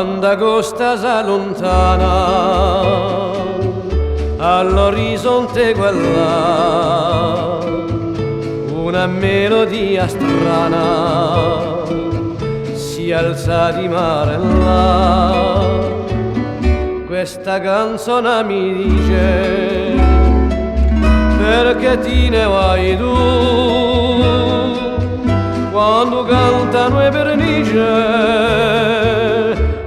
quando costa s'allontana all'orizzonte quella una melodia strana si alza di mare là. Questa canzone mi dice perché ti ne vai tu quando cantano e pernice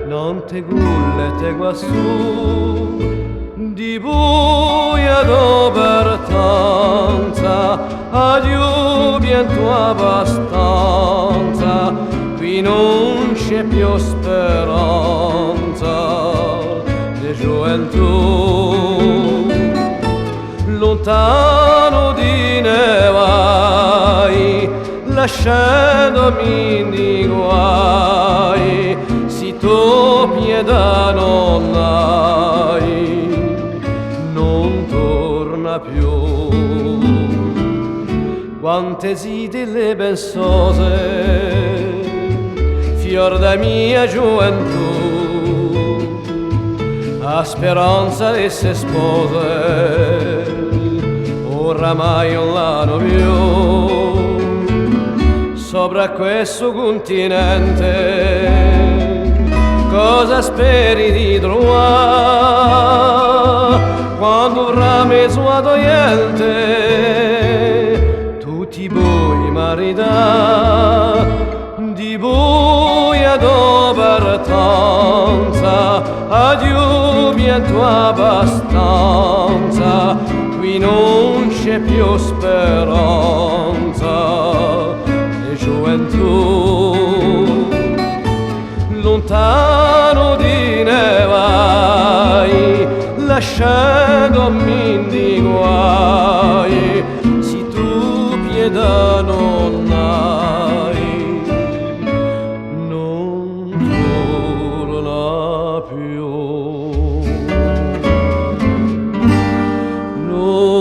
non te gullete quassù di buia d'obertanza adiù bientôt abbastanza qui non c'è più speranza di gioventù lontano di ne vai lasciandomi di guai si tu pietà non hai non torna più quante zite le pensose fior da mia gioventù a speranza di se spose oramai non l'hanno più sopra questo continente cosa speri di trovare quando avrà mezzo adoiente tutti voi marità di buia d'obertanza adiù bientôt abbastanza qui non c'è più speranza di gioventù lontano di ne vai lasciandomi di guai se tu pietà non hai non torna più non